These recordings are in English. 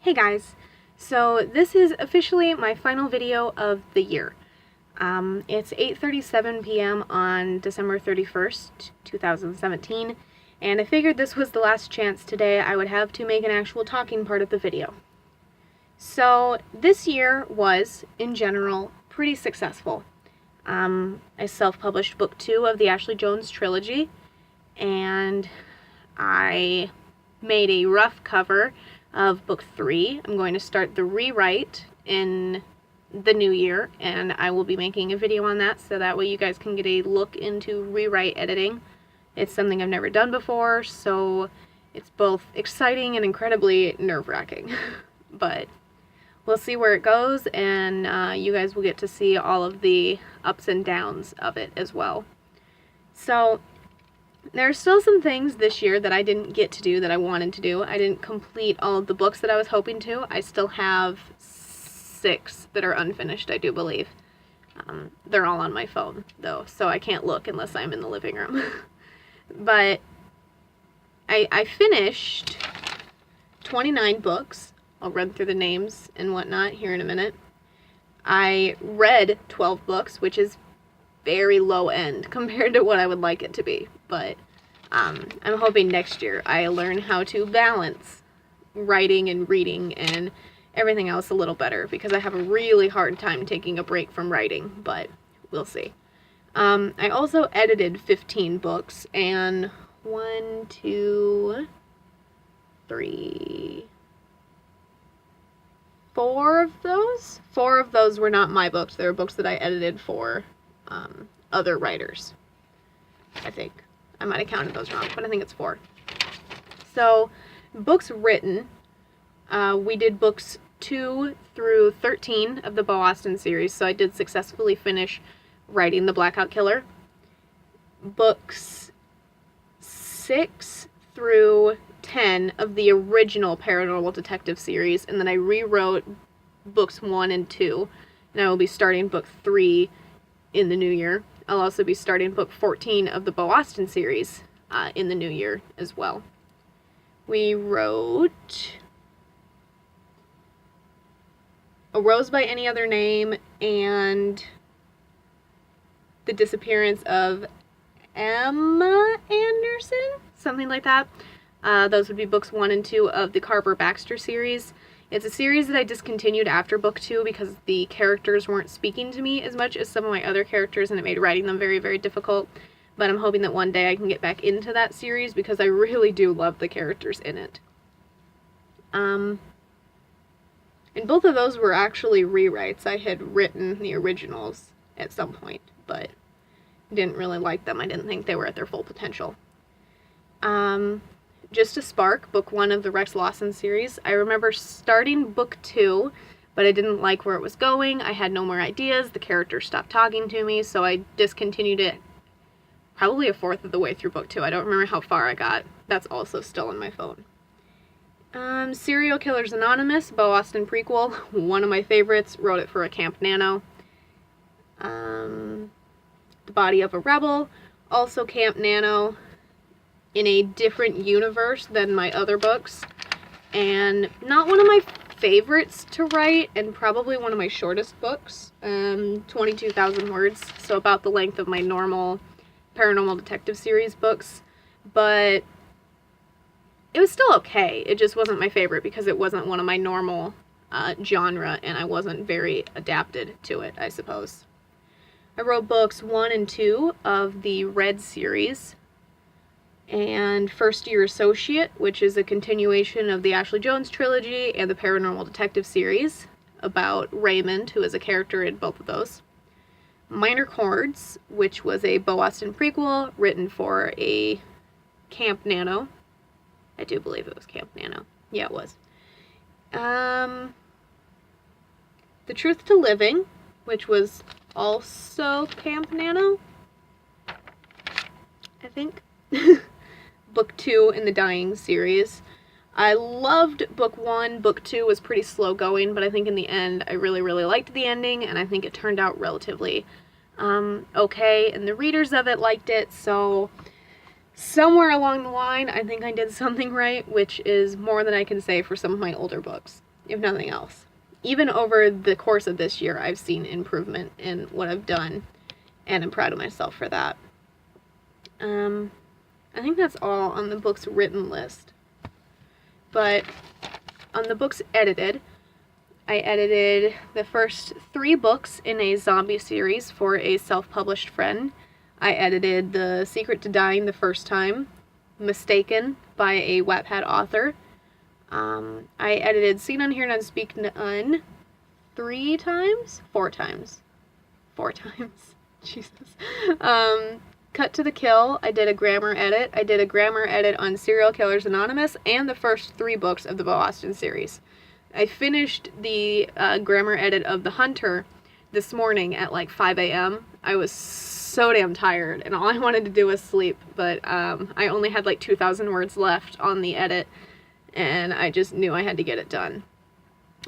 Hey guys, so this is officially my final video of the year. It's 8:37 p.m. on December 31st, 2017, and I figured this was the last chance today I would have to make an actual talking part of the video. So this year was, in general, pretty successful. I self-published book 2 of the Ashley Jones trilogy, and I made a rough cover of book 3. I'm going to start the rewrite in the new year, and I will be making a video on that so that way you guys can get a look into rewrite editing. It's something I've never done before, so it's both exciting and incredibly nerve-wracking. But we'll see where it goes, and you guys will get to see all of the ups and downs of it as well. So there are still some things this year that I didn't get to do that I wanted to do. I didn't complete all of the books that I was hoping to. I still have 6 that are unfinished, I do believe. They're all on my phone, though, so I can't look unless I'm in the living room. But I finished 29 books. I'll run through the names and whatnot here in a minute. I read 12 books, which is very low end compared to what I would like it to be, but I'm hoping next year I learn how to balance writing and reading and everything else a little better, because I have a really hard time taking a break from writing, but we'll see. I also edited 15 books, and 1, 2, 3, 4 of those were not my books. They were books that I edited for other writers. I think I might have counted those wrong, but I think it's 4. So books written, we did books 2 through 13 of the Beau Austin series, so I did successfully finish writing The Blackout Killer. Books 6 through 10 of the original Paranormal Detective series, and then I rewrote books 1 and 2, and I will be starting book 3 in the new year. I'll also be starting book 14 of the Beau Austin series in the new year as well. We wrote A Rose by Any Other Name and The Disappearance of Emma Anderson, something like that. Those would be books 1 and 2 of the Carver Baxter series. It's a series that I discontinued after book 2 because the characters weren't speaking to me as much as some of my other characters, and it made writing them very, very difficult. But I'm hoping that one day I can get back into that series because I really do love the characters in it. And both of those were actually rewrites. I had written the originals at some point, but didn't really like them. I didn't think they were at their full potential. Just a Spark, book 1 of the Rex Lawson series. I remember starting book 2, but I didn't like where it was going. I had no more ideas. The characters stopped talking to me, so I discontinued it probably a fourth of the way through book 2. I don't remember how far I got. That's also still on my phone. Serial Killers Anonymous, Beau Austin prequel, one of my favorites. Wrote it for a Camp Nano. The Body of a Rebel, also Camp Nano, in a different universe than my other books, and not one of my favorites to write, and probably one of my shortest books, 22,000 words, so about the length of my normal Paranormal Detective series books, but it was still okay. It just wasn't my favorite because it wasn't one of my normal genre, and I wasn't very adapted to it, I suppose. I wrote books 1 and 2 of the Red series, and First Year Associate, which is a continuation of the Ashley Jones trilogy and the Paranormal Detective series, about Raymond, who is a character in both of those. Minor Chords, which was a Beau Austin prequel written for a Camp Nano. I do believe it was Camp Nano. Yeah, it was. The Truth to Living, which was also Camp Nano, I think. Book 2 in the Dying series. I loved book 1. Book 2 was pretty slow going, but I think in the end I really, really liked the ending, and I think it turned out relatively okay, and the readers of it liked it, so somewhere along the line I think I did something right, which is more than I can say for some of my older books. if nothing else. Even over the course of this year, I've seen improvement in what I've done, and I'm proud of myself for that. I think that's all on the books written list. But on the books edited, I edited the first 3 books in a zombie series for a self-published friend. I edited The Secret to Dying the first time, Mistaken by a Wattpad author. I edited See None, Hear None, Speak None 4 times? Jesus. Cut to the Kill, I did a grammar edit. I did a grammar edit on Serial Killers Anonymous and the first 3 books of the Beau Austin series. I finished the grammar edit of The Hunter this morning at like 5 a.m. I was so damn tired and all I wanted to do was sleep, but I only had like 2,000 words left on the edit and I just knew I had to get it done.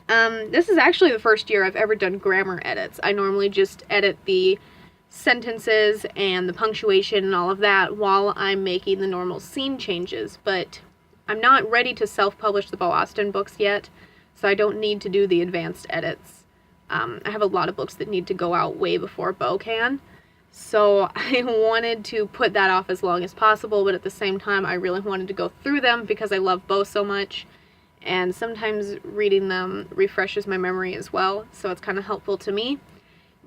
This is actually the first year I've ever done grammar edits. I normally just edit the sentences and the punctuation and all of that while I'm making the normal scene changes, but I'm not ready to self-publish the Beau Austin books yet, so I don't need to do the advanced edits. I have a lot of books that need to go out way before Beau can, so I wanted to put that off as long as possible, but at the same time I really wanted to go through them because I love Beau so much, and sometimes reading them refreshes my memory as well, so it's kind of helpful to me.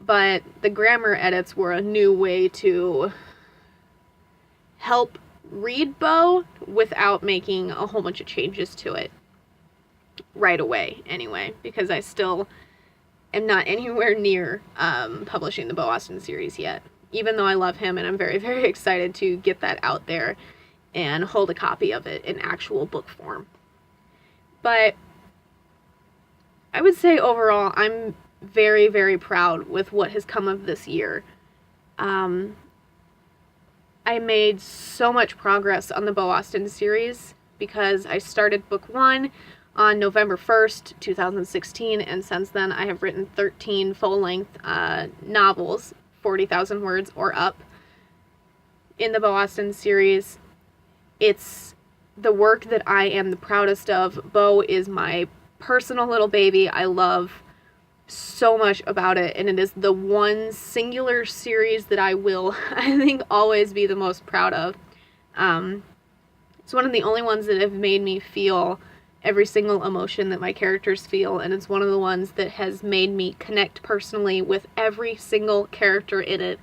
But the grammar edits were a new way to help read Beau without making a whole bunch of changes to it right away anyway, because I still am not anywhere near publishing the Beau Austin series yet, even though I love him and I'm very, very excited to get that out there and hold a copy of it in actual book form. But I would say overall I'm very, very proud with what has come of this year. I made so much progress on the Beau Austin series because I started book 1 on November 1st, 2016, and since then I have written 13 full-length novels, 40,000 words or up, in the Beau Austin series. It's the work that I am the proudest of. Beau is my personal little baby. I love so much about it, and it is the one singular series that I will, I think, always be the most proud of. It's one of the only ones that have made me feel every single emotion that my characters feel, and it's one of the ones that has made me connect personally with every single character in it,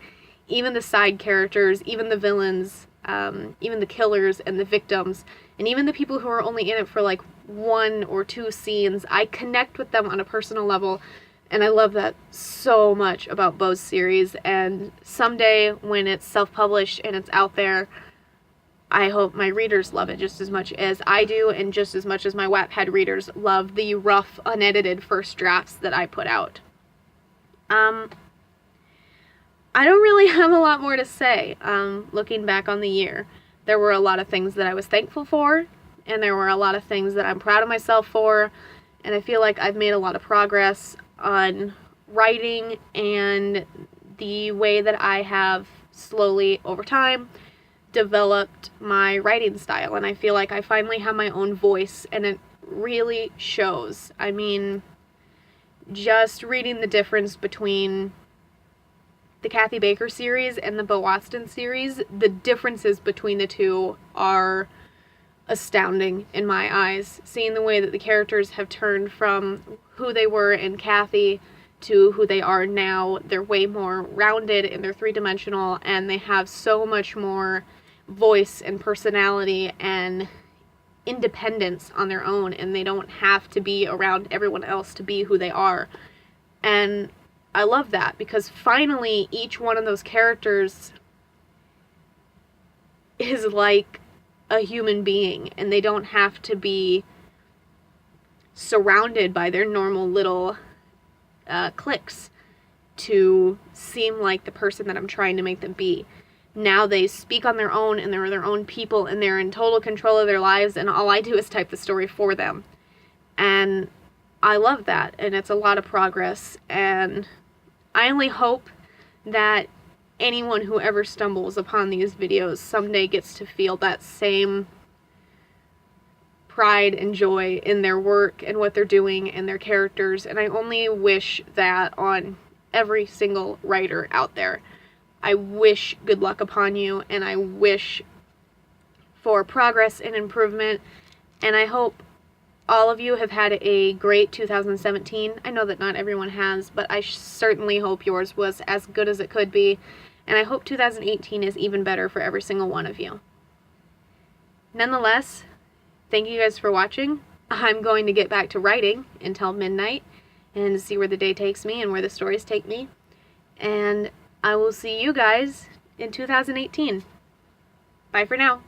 even the side characters, even the villains, even the killers and the victims, and even the people who are only in it for like 1 or 2 scenes. I connect with them on a personal level, and I love that so much about Beau's series, and someday when it's self-published and it's out there, I hope my readers love it just as much as I do, and just as much as my Wattpad readers love the rough, unedited first drafts that I put out. I don't really have a lot more to say, looking back on the year. There were a lot of things that I was thankful for, and there were a lot of things that I'm proud of myself for, and I feel like I've made a lot of progress on writing and the way that I have slowly, over time, developed my writing style, and I feel like I finally have my own voice, and it really shows. I mean, just reading the difference between the Kathy Baker series and the Beau Austin series, the differences between the two are astounding in my eyes. Seeing the way that the characters have turned from who they were in Kathy to who they are now, they're way more rounded and they're 3-dimensional, and they have so much more voice and personality and independence on their own, and they don't have to be around everyone else to be who they are. And I love that, because finally each one of those characters is like a human being, and they don't have to be surrounded by their normal little cliques to seem like the person that I'm trying to make them be. Now they speak on their own, and they're their own people, and they're in total control of their lives, and all I do is type the story for them. And I love that, and it's a lot of progress, and I only hope that anyone who ever stumbles upon these videos someday gets to feel that same pride and joy in their work and what they're doing and their characters, and I only wish that on every single writer out there. I wish good luck upon you, and I wish for progress and improvement, and I hope all of you have had a great 2017. I know that not everyone has, but I certainly hope yours was as good as it could be, and I hope 2018 is even better for every single one of you. Nonetheless, thank you guys for watching. I'm going to get back to writing until midnight and see where the day takes me and where the stories take me, and I will see you guys in 2018. Bye for now.